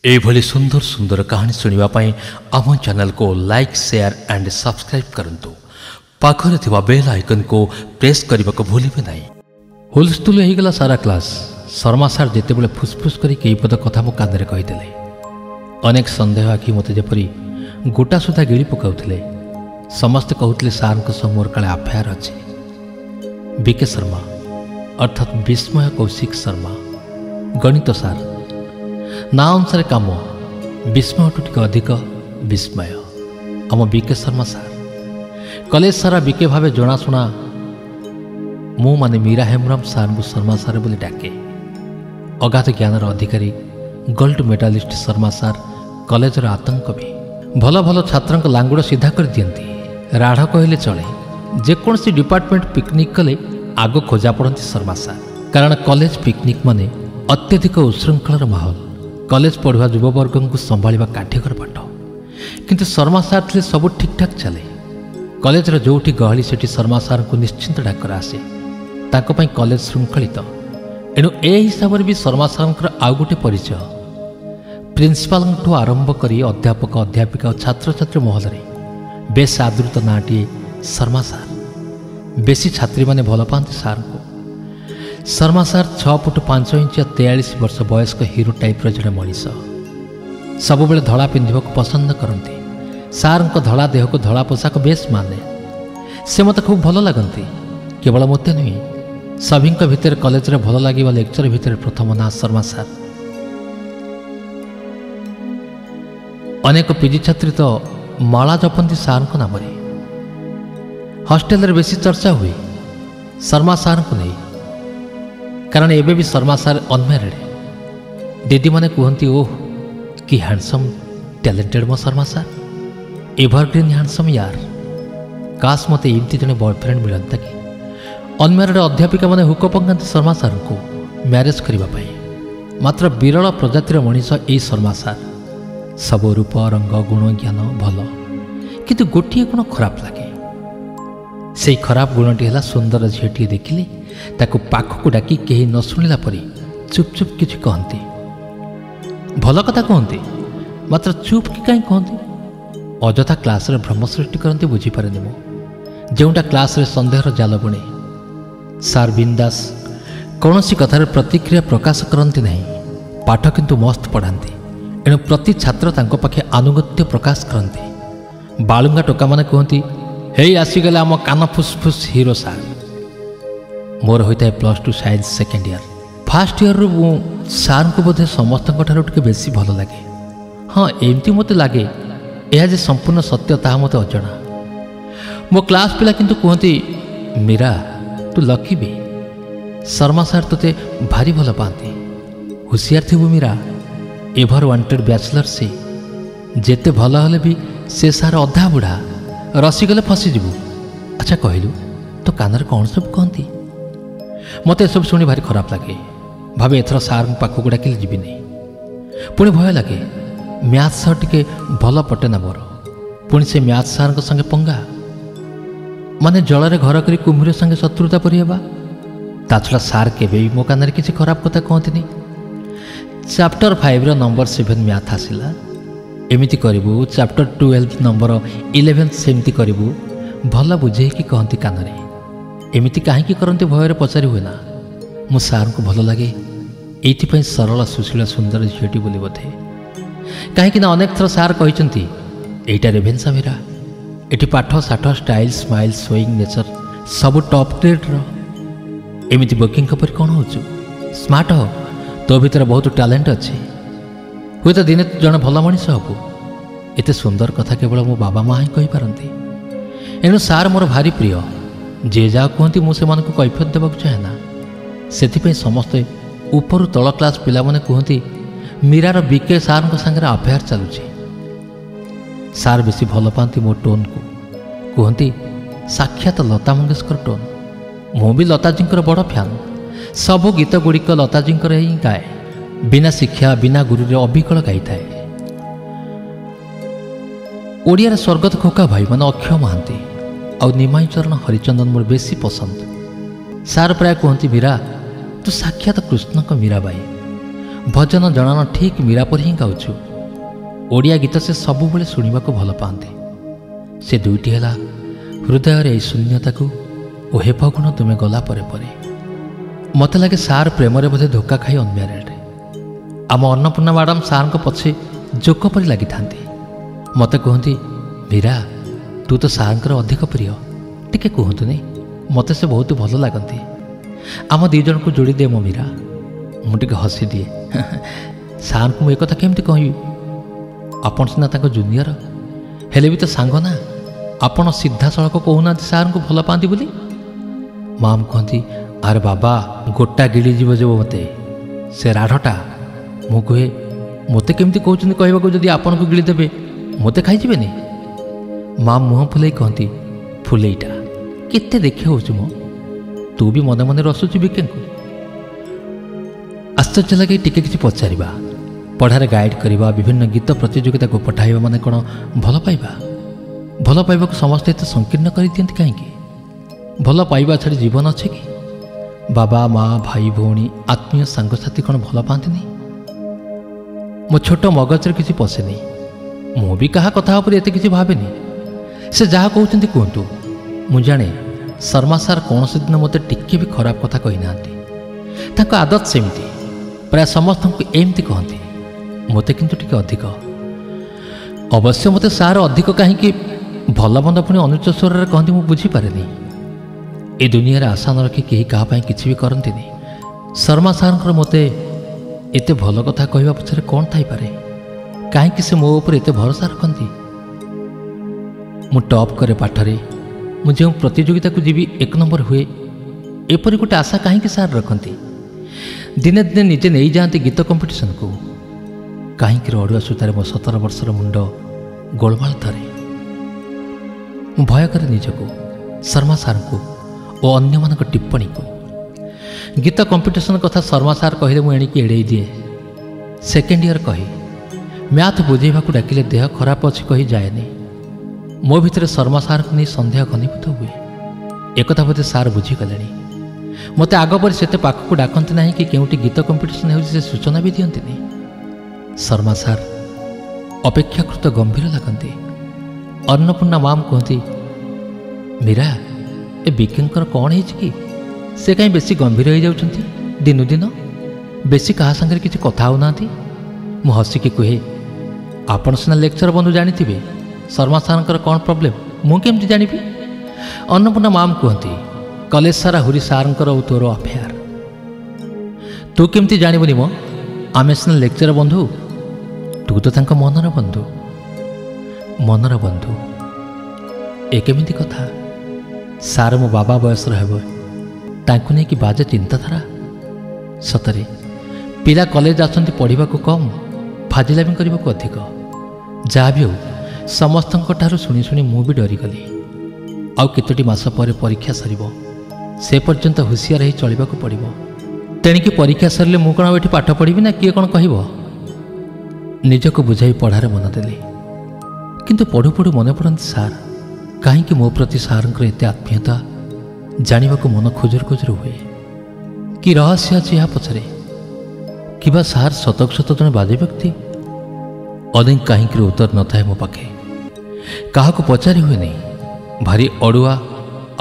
एभली सुंदर सुंदर कहानी सुनिबा पई आम चैनल को लाइक शेयर एंड सब्सक्राइब करंतु पाखरे थिबा बेल आइकन को प्रेस करने को भूलिबे नहीं। हुलस्थुल हो गला सारा क्लास। शर्मा सार जिते बड़े फुसफुस करी कई पद कथा मो कान रे कहिदेले। अनेक संदेह आखि मते जेपरी गोटा सुधा गिड़ी पकाउथिले। समस्त कहउथिले सार को समोर काले अफेयर अछि। बीके शर्मा अर्थात विस्मय कौशिक शर्मा गणित सार ना अनुसार कम विस्मय टी अधिक विस्मय आम बीके शर्मा सार कॉलेज सारा बीके भाव जनाशुना मु माने मीरा हेम्ब्रम सार को शर्मा सार बोली डाके। अगाध ज्ञानर अधिकारी गोल्ड मेडालिस्ट शर्मा सार कॉलेजर आतंक भी भल भल छात्र लांगुड़ सीधा कर दियंती। राढ़ कहले चले जेकोसी डिपार्टमेंट पिकनिक कले आग खोजा पड़ती शर्मा सार। कारण कॉलेज पिकनिक माने अत्यधिक उशृंखलार माहौल। कॉलेज पढ़ुआ युववर्ग को संभाळिबा काठिकर पाठ। किंतु शर्मा सार थे सब ठीक ठाक चले। कॉलेजर जोठी गहली सेठी शर्मा सार को निश्चिंत डाकर आसे। ताको पई कॉलेज श्रृंखलित एणु ए हिसाब से भी शर्मा सार आउ गोटे परिचय। प्रिंसिपाल आरंभ करी अध्यापक अध्यापिका और छात्र छात्री महल में बेस आदृत नाटीए शर्मा सार। बेसी छात्री माने भल पाती सार को। शर्मा सार 6 फुट 5 इंच 43 वर्ष वयस्क हिरो टाइप जड़े मनीष। सबुबले धड़ा पिंधा पसंद करती। सार धड़ा देह को धड़ा पोशाक बेस माने। से मत खूब भल लगती। केवल मते नुहे सभी भितर कॉलेज रे भल लगे लेक्चर भितर प्रथम ना शर्मा सार। अनेक पीजी छात्री तो माला जपंती सार को नाम। हॉस्टेल रे बेसी चर्चा हुए शर्मा सार को नहीं। कारण एबे भी शर्मा सार अनमैरिड। दीदी माने कहती ओह कि हैंडसम टैलेंटेड मो शर्मा सार एवरग्रीन हैंडसम यार। काश मते एमती जने बॉयफ्रेंड मिलता कि। अनमैरिड अध्यापिका माने हुक पंगाती शर्मा सार को मैरिज करबा पई। मात्र विरल प्रजातिर मनीष ए शर्मा सार। सब रूप रंग गुण ज्ञान भल किंतु गोटे गुण खराब लगे। से खराब गुणटी है सुंदर झीटी देखिले ताकू पाखक डाकी कहीं न शुणिला परी चुप चुप किछि कहती। भल कथा कहती मात्र चुप कि कहीं कहती। अजथा क्लास रे भ्रम सृष्टि करती बुझीपारे मु। जोटा क्लास रे संदेहर जाल बुणे सार बिंदास कौन सी कथार प्रतिक्रिया प्रकाश करती नहीं। पाठ किंतु मस्त पढ़ाती। एणु प्रति छात्र तांको पाखे आनुगत्य प्रकाश करती। बालुंगा टोका माने कहती हे आसीगले आम कान फुसफुस हिरो सार। मोर होता है +2 science second year. Fast year रु सार को बोधे समस्त टे बेसी भल लगे। हाँ एमती मत लगे यह जे संपूर्ण सत्य ता मत अजଣା। मो क्लास पिला किंतु कहती मीरा तू लकी भी। शर्मा सार तोते भारी भल पाती। होशियार थी मीरा। एभर वांटेड बैचलर से जेते भल हले भी से सार अधा बुढ़ा रसीगले फसीजु। अच्छा कहलु तो कानर कौन सब कहती। मत सब शुणी भारी खराब लगे। भावे एथर सार पाखक डाकिले जीवी नहीं। पुणी भय लगे मैथ सर टिके भल पटे ना मोर। पुणी से मैथ सार संगे पंगा माने जल घर करी कुम्भीर संगे शत्रुता परिहेबा। ता छड़ा सार केबे भी मो कान किसी खराब कथा कहती। चैप्टर 5 नंबर 7 मैथ आसिला एमिति करिबू। चैप्टर 12 नंबर 11 सेमती करिबू। भल बुझे कि कहती कानरे एमिति काहे करते भयर पचारि हुए ना। मु सार को भल लगे एइथिपई सरल सुशील सुंदर झीटी बोली बोधे। कहीं अनेक थर सार कहते एटा रेभेन्सा मीरा एटी पाठ साठ स्टाइल स्माइल शोइंग नेचर सब टॉप ग्रेड रो। एमिति बुकिंग पर कौन हो स्मार्ट हो तो भीतर बहुत टैलेंट अच्छे। हुए तो दिने जन भल मनीष हबू। एते सुंदर कथा केवल मो बाबा माँ ही कही पारती। एणु सार मोर भारी प्रिय। जे जा कहती मुझे कैफियत देवाक चाहे ना। से समस्ते ऊपर तल क्लास पिला माने कहती मीरार बीके सार सांगे अफेयर चलुची। सार बेसी भल पाती मो टोन को। कहती साक्षात लता मंगेशकर टोन। मु भी लताजी बड़ फैन। सबू गीत गुड़िक लताजी ही गाए। बिना शिक्षा बिना गुरु अविकल गाई थाए। ओडिया स्वर्गत खोका भाई मान अक्षय महांती और निमाई चरण हरिचंदन मोर बेसी पसंद। सार प्राय कहती मीरा तू साक्षात कृष्ण को मीरा बाई। ଭଜନ ଜଣାଣ ଠିକ୍ ମୀରା ପରି ହିଁ ଗାଉଛୁ। ଓଡ଼ିଆ ଗୀତ ସେ ସବୁବେଳେ ଶୁଣିବାକୁ ଭଲ ପାଆନ୍ତି। ସେ ଦୁଇଟି ହେଲା ହୃଦୟରେ ଏହି ଶୂନ୍ୟତାକୁ ଓ ହେ ଫଗୁଣ ତୁମେ ଗଲା ପରେ ପରେ। ମୋତେ ଲାଗେ ସାର୍ ପ୍ରେମରେ ବୋଧେ ଧୋକା ଖାଇ ଅନମ୍ୟାରେଡ୍। ଆମ ଅନ୍ନପୂର୍ଣ୍ଣା ମ୍ୟାଡ଼ାମ୍ ସାର୍ଙ୍କ ପଛେ ଜୋକ ପରି ଲାଗିଥାନ୍ତି। ମୋତେ କୁହନ୍ତି, ମୀରା ତୁ ତ ସାର୍ଙ୍କର ଅଧିକ ପ୍ରିୟ, ଟିକେ କୁହନ୍ତୁନି, ମୋତେ ସେ ବହୁତ ଭଲ ଲାଗନ୍ତି। ଆମ ଦୁଇ ଜଣଙ୍କୁ ଯୋଡ଼ି ଦିଏ ମୋ ମୀରା। ମୁଁ ଟିକେ ହସି ଦିଏ। ସାର୍ଙ୍କୁ ମୁଁ ଏକଥା କେମିତି କହିବି? ଆପଣ ସିନା ତାଙ୍କ ଜୁନିୟର, ହେଲେ ବି ତ ସାଙ୍ଗ ନା। ଆପଣ ସିଧାସଳଖ କହୁନାହାନ୍ତି ସାର୍ଙ୍କୁ ଭଲ ପାଆନ୍ତି ବୋଲି। ମାମ୍ କୁହନ୍ତି, ଆରେ ବାବା ଗୋଟା ଗିଳିଯିବ ଯେ ମୋତେ ସେ ରାଢ଼ଟା। ମୁଁ କୁହେ, ମୋତେ କେମିତି କହୁଛନ୍ତି କହିବାକୁ, ଯଦି ଆପଣଙ୍କୁ ଗିଳିଦେବେ ମୋତେ ଖାଇଯିବେନି? ମା ମୁହଁ ଫୁଲେଇ କହନ୍ତି, ଫୁଲେଇଟା କେତେ ଦେଖି ହେଉଛୁ ମୋ, ତୁ ବି ମନେ ମନେ ରସୁଛୁ ବିକେଙ୍କୁ। ଆଶ୍ଚର୍ଯ୍ୟ ଲାଗେ ଟିକେ କିଛି ପଚାରିବା, ପଢ଼ାରେ ଗାଇଡ଼ କରିବା, ବିଭିନ୍ନ ଗୀତ ପ୍ରତିଯୋଗିତାକୁ ପଠାଇବା ମାନେ କ'ଣ ଭଲ ପାଇବା? ଭଲ ପାଇବାକୁ ସମସ୍ତେ ଏତେ ସଂକୀର୍ଣ୍ଣ କରିଦିଅନ୍ତି କାହିଁକି? ଭଲ ପାଇବା ଛାଡ଼ି ଜୀବନ ଅଛି କି? ବାବା ମା ଭାଇ ଭଉଣୀ ଆତ୍ମୀୟ ସାଙ୍ଗସାଥି କ'ଣ ଭଲ ପାଆନ୍ତିନି? ମୋ ଛୋଟ ମଗଜରେ କିଛି ପଶେନି। ମୁଁ ବି କାହା କଥା ଉପରେ ଏତେ କିଛି ଭାବେନି। ସେ ଯାହା କହୁଛନ୍ତି କୁହନ୍ତୁ। ମୁଁ ଜାଣେ ଶର୍ମା ସାର୍ କୌଣସି ଦିନ ମୋତେ ଟିକେ ବି ଖରାପ କଥା କହିନାହାନ୍ତି। ତାଙ୍କ ଆଦତ ସେମିତି, ପ୍ରାୟ ସମସ୍ତଙ୍କୁ ଏମିତି କହନ୍ତି। ମୋତେ କିନ୍ତୁ ଟିକେ ଅଧିକ। ଅବଶ୍ୟ ମୋତେ ସାର୍ ଅଧିକ କାହିଁକି ଭଲ ମନ୍ଦ ପୁଣି ଅନୁଚ୍ଚ ସ୍ୱରରେ କହନ୍ତି ମୁଁ ବୁଝିପାରେନି। ଏ ଦୁନିଆରେ ଆଶା ନ ରଖି କେହି କାହା ପାଇଁ କିଛି ବି କରନ୍ତିନି। ଶର୍ମା ସାର୍ଙ୍କର ମୋତେ ଏତେ ଭଲ କଥା କହିବା ପଛରେ କ'ଣ ଥାଇପାରେ? କାହିଁକି ସେ ମୋ ଉପରେ ଏତେ ଭରସା ରଖନ୍ତି? ମୁଁ ଟପ୍ କରେ ପାଠରେ, ମୁଁ ଯେଉଁ ପ୍ରତିଯୋଗିତାକୁ ଯିବି 1 ନମ୍ବର ହୁଏ, ଏପରି ଗୋଟେ ଆଶା କାହିଁକି ସାର୍ ରଖନ୍ତି? ଦିନେ ଦିନେ ନିଜେ ନେଇଯାଆନ୍ତି ଗୀତ କମ୍ପିଟିସନ୍କୁ। କାହିଁକି ଅଡ଼ୁଆ ସୂତାରେ ମୋ 17 ବର୍ଷର ମୁଣ୍ଡ ଗୋଳମାଳ ଧରେ। ମୁଁ ଭୟ କରେ ନିଜକୁ, ଶର୍ମା ସାର୍ଙ୍କୁ ଓ ଅନ୍ୟମାନଙ୍କ ଟିପ୍ପଣୀକୁ। ଗୀତ କମ୍ପିଟିସନ୍ କଥା ଶର୍ମା ସାର୍ କହିଲେ ମୁଁ ଏଣିକି ଏଡ଼େଇ ଦିଏ। ସେକେଣ୍ଡ ଇୟର୍ କହି, ମ୍ୟାଥ୍ ବୁଝେଇବାକୁ ଡାକିଲେ ଦେହ ଖରାପ ଅଛି କହି ଯାଏନି। ମୋ ଭିତରେ ଶର୍ମା ସାର୍ଙ୍କୁ ନେଇ ସନ୍ଦେହ ଘନୀଭୂତ ହୁଏ। ଏକଥା ବୋଧେ ସାର୍ ବୁଝିଗଲେଣି। ମୋତେ ଆଗ ପରି ସେତେ ପାଖକୁ ଡାକନ୍ତି ନାହିଁ କି କେଉଁଠି ଗୀତ କମ୍ପିଟିସନ୍ ହେଉଛି ସେ ସୂଚନା ବି ଦିଅନ୍ତିନି। ଶର୍ମା ସାର୍ ଅପେକ୍ଷାକୃତ ଗମ୍ଭୀର ଲାଗନ୍ତି। ଅନ୍ନପୂର୍ଣ୍ଣା ମାମ୍ କୁହନ୍ତି, ମୀରା ଏ ବିକେଙ୍କର କ'ଣ ହେଇଛି କି? ସେ କାହିଁ ବେଶୀ ଗମ୍ଭୀର ହେଇଯାଉଛନ୍ତି ଦିନୁ ଦିନ? ବେଶୀ କାହା ସାଙ୍ଗରେ କିଛି କଥା ହେଉନାହାନ୍ତି। ମୁଁ ହସିକି କୁହେ, ଆପଣ ସିନା ଲେକ୍ଚର ବନ୍ଧୁ, ଜାଣିଥିବେ ଶର୍ମା ସାର୍ଙ୍କର କ'ଣ ପ୍ରୋବ୍ଲେମ୍, ମୁଁ କେମିତି ଜାଣିବି? ଅନ୍ନପୂର୍ଣ୍ଣା ମାମ୍ କୁହନ୍ତି, କଲେଜ ସାରା ହୁରି ସାର୍ଙ୍କର ଓ ତୋର ଆଫେୟାର। ତୁ କେମିତି ଜାଣିବୁନି ମ? ଆମେ ସିନା ଲେକ୍ଚର ବନ୍ଧୁ, ତୁ ତ ତାଙ୍କ ମନର ବନ୍ଧୁ। ମନର ବନ୍ଧୁ ଏ କେମିତି କଥା? ସାର୍ ମୋ ବାବା ବୟସର ହେବ, ତାଙ୍କୁ ନେଇକି ବାଜେ ଚିନ୍ତାଧାରା। ସତରେ ପିଲା କଲେଜ ଆସନ୍ତି ପଢ଼ିବାକୁ କମ୍, ଫାଜିଲାମି କରିବାକୁ ଅଧିକ। ଯାହା ବି ହେଉ ସମସ୍ତଙ୍କ ଠାରୁ ଶୁଣି ଶୁଣି ମୁଁ ବି ଡରିଗଲି। ଆଉ କେତୋଟି ମାସ ପରେ ପରୀକ୍ଷା ସରିବ, ସେ ପର୍ଯ୍ୟନ୍ତ ହୁସିଆର ହେଇ ଚଳିବାକୁ ପଡ଼ିବ। ତେଣିକି ପରୀକ୍ଷା ସରିଲେ ମୁଁ କ'ଣ ଆଉ ଏଠି ପାଠ ପଢ଼ିବି ନା କିଏ କ'ଣ କହିବ? ନିଜକୁ ବୁଝାଇ ପଢ଼ାରେ ମନ ଦେଲି। କିନ୍ତୁ ପଢ଼ୁ ପଢ଼ୁ ମନେ ପଡ଼ନ୍ତି ସାର୍। କାହିଁକି ମୋ ପ୍ରତି ସାର୍ଙ୍କର ଏତେ ଆତ୍ମୀୟତା ଜାଣିବାକୁ ମନ ଖୋଜରୁ ଖୋଜରୁ ହୁଏ। କି ରହସ୍ୟ ଅଛି ଏହା ପଛରେ? କିମ୍ବା ସାର୍ ସତକୁ ସତ ଜଣେ ବାଜେ ବ୍ୟକ୍ତି? ଅନେକ କାହିଁକିର ଉତ୍ତର ନଥାଏ ମୋ ପାଖେ। କାହାକୁ ପଚାରି ହୁଏନି। ଭାରି ଅଡ଼ୁଆ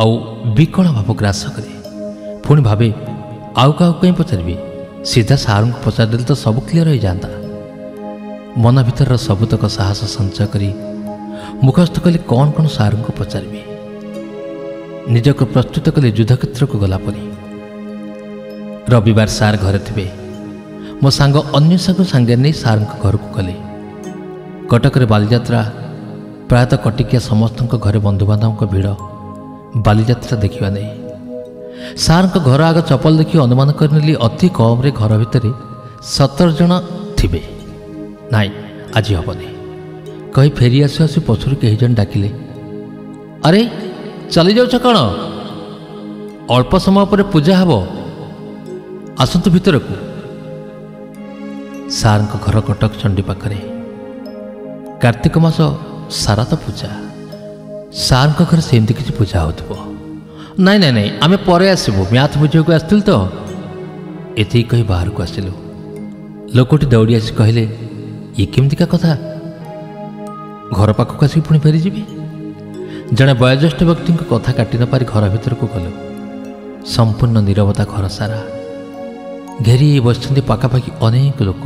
ଆଉ ବିକଳ ଭାବ ଗ୍ରାସ କରେ। ପୁଣି ଭାବେ ଆଉ କାହାକୁ କାହିଁ ପଚାରିବି? ସିଧା ସାର୍ଙ୍କୁ ପଚାରିଦେଲେ ତ ସବୁ କ୍ଲିୟର ହୋଇଯାଆନ୍ତା। ମନ ଭିତରର ସବୁତକ ସାହସ ସଞ୍ଚୟ କରି ମୁଖସ୍ଥ କଲି କ'ଣ କ'ଣ ସାର୍ଙ୍କୁ ପଚାରିବି। ନିଜକୁ ପ୍ରସ୍ତୁତ କଲି ଯୁଦ୍ଧକ୍ଷେତ୍ରକୁ ଗଲା ପରି। ରବିବାର ସାର୍ ଘରେ ଥିବେ। ମୋ ସାଙ୍ଗ ଅନ୍ୱେଷାକୁ ସାଙ୍ଗରେ ନେଇ ସାର୍ଙ୍କ ଘରକୁ ଗଲି। କଟକରେ ବାଲିଯାତ୍ରା, ପ୍ରାୟତଃ କଟିକିଆ ସମସ୍ତଙ୍କ ଘରେ ବନ୍ଧୁବାନ୍ଧବଙ୍କ ଭିଡ଼ ବାଲିଯାତ୍ରା ଦେଖିବା ନେଇ। ସାର୍ଙ୍କ ଘର ଆଗ ଚପଲ ଦେଖି ଅନୁମାନ କରିନେଲି ଅତି କମ୍ରେ ଘର ଭିତରେ 17 ଜଣ ଥିବେ। ନାଇଁ ଆଜି ହେବନି କହି ଫେରି ଆସୁ ଆସୁ ପଛରୁ କେହି ଜଣ ଡାକିଲେ, ଆରେ ଚାଲି ଯାଉଛ କ'ଣ? ଅଳ୍ପ ସମୟ ପରେ ପୂଜା ହେବ, ଆସନ୍ତୁ ଭିତରକୁ। ସାର୍ଙ୍କ ଘର କଟକ ଚଣ୍ଡୀ ପାଖରେ। କାର୍ତ୍ତିକ ମାସ ସାରା ତ ପୂଜା। ସାର୍ଙ୍କ ଘରେ ସେମିତି କିଛି ପୂଜା ହେଉଥିବ। ନାଇଁ ନାଇଁ ନାଇଁ ଆମେ ପରେ ଆସିବୁ, ମ୍ୟାଥ୍ ବୁଝିବାକୁ ଆସିଥିଲୁ ତ। ଏତିକି କହି ବାହାରକୁ ଆସିଲୁ। ଲୋକଟି ଦୌଡ଼ି ଆସି କହିଲେ, ଇଏ କେମିତିକା କଥା? ଘର ପାଖକୁ ଆସିକି ପୁଣି ଫେରିଯିବି? ଜଣେ ବୟୋଜ୍ୟେଷ୍ଠ ବ୍ୟକ୍ତିଙ୍କ କଥା କାଟି ନ ପାରି ଘର ଭିତରକୁ ଗଲୁ। ସମ୍ପୂର୍ଣ୍ଣ ନୀରବତା ଘର ସାରା। ଘେରି ବସିଛନ୍ତି ପାଖାପାଖି ଅନେକ ଲୋକ।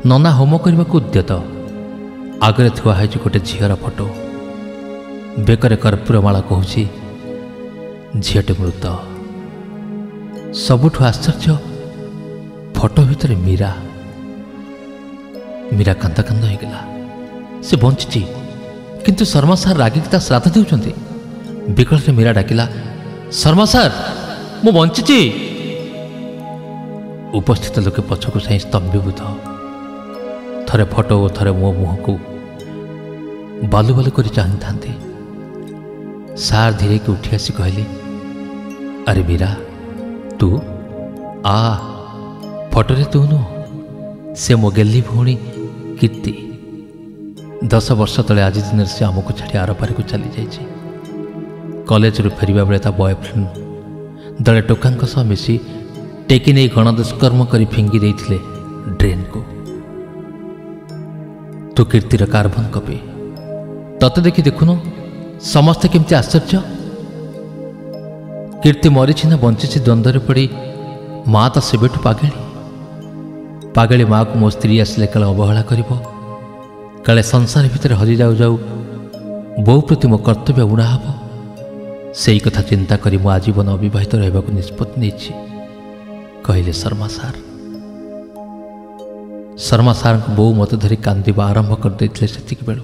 ନନା ହୋମ କରିବାକୁ ଉଦ୍ୟତ। ଆଗରେ ଥୁଆ ହୋଇଛି ଗୋଟେ ଝିଅର ଫଟୋ। ବେକରେ କର୍ପୂର ମାଳ କହୁଛି, ଝିଅଟି ମୃତ। ସବୁଠୁ ଆଶ୍ଚର୍ଯ୍ୟ, ଫଟୋ ଭିତରେ ମୀରା। ମୀରା କାନ୍ଦ କାନ୍ଦ ହେଇଗଲା। ସେ ବଞ୍ଚିଛି, କିନ୍ତୁ ଶର୍ମା ସାର୍ ରାଗିକି ତା ଶ୍ରାଦ୍ଧ ଦେଉଛନ୍ତି। ବିକଳରେ ମୀରା ଡାକିଲା, ଶର୍ମା ସାର୍, ମୁଁ ବଞ୍ଚିଛି। ଉପସ୍ଥିତ ଲୋକେ ପଛକୁ ଚାହିଁ ସ୍ତମ୍ଭୀଭୂତ। ଥରେ ଫଟୋ ଓ ଥରେ ମୋ ମୁହଁକୁ ବାଲୁ ବାଲୁ କରି ଚାହିଁଥାନ୍ତି। ସାର୍ ଧୀରେକି ଉଠି ଆସି କହିଲେ, ଆରେ ମୀରା, ତୁ ଆ ଫଟୋରେ ତୁ ନୁହଁ, ସେ ମୋ ଗେଲି ଭଉଣୀ କୀର୍ତ୍ତି। 10 ବର୍ଷ ତଳେ ଆଜି ଦିନରେ ସେ ଆମକୁ ଛାଡ଼ି ଆରପାରିକୁ ଚାଲିଯାଇଛି। କଲେଜରୁ ଫେରିବା ବେଳେ ତା ବୟଫ୍ରେଣ୍ଡ ଦଳେ ଟୋକାଙ୍କ ସହ ମିଶି ଟେକି ନେଇ ଗଣଦୁଷ୍କର୍ମ କରି ଫିଙ୍ଗି ଦେଇଥିଲେ ଡ୍ରେନ୍କୁ। ତୁ କୀର୍ତ୍ତିର କାର୍ବନ କପି। ତତେ ଦେଖି ଦେଖୁନୁ ସମସ୍ତେ କେମିତି ଆଶ୍ଚର୍ଯ୍ୟ। କୀର୍ତ୍ତି ମରିଛି ନା ବଞ୍ଚିଛି ଦ୍ୱନ୍ଦ୍ୱରେ ପଡ଼ି ମା ତ ସେବେଠୁ ପାଗେଳି। ପାଗେଳି ମାଆକୁ ମୋ ସ୍ତ୍ରୀ ଆସିଲେ କାଳେ ଅବହେଳା କରିବ, କାଳେ ସଂସାର ଭିତରେ ହଜିଯାଉ ଯାଉ ବୋଉ ପ୍ରତି ମୋ କର୍ତ୍ତବ୍ୟ ଉଣା ହେବ। ସେଇ କଥା ଚିନ୍ତା କରି ମୁଁ ଆଜୀବନ ଅବିବାହିତ ରହିବାକୁ ନିଷ୍ପତ୍ତି ନେଇଛି, କହିଲେ ଶର୍ମା ସାର୍। ଶର୍ମା ସାର୍ଙ୍କ ବୋଉ ମୋତେ ଧରି କାନ୍ଦିବା ଆରମ୍ଭ କରିଦେଇଥିଲେ ସେତିକି ବେଳୁ।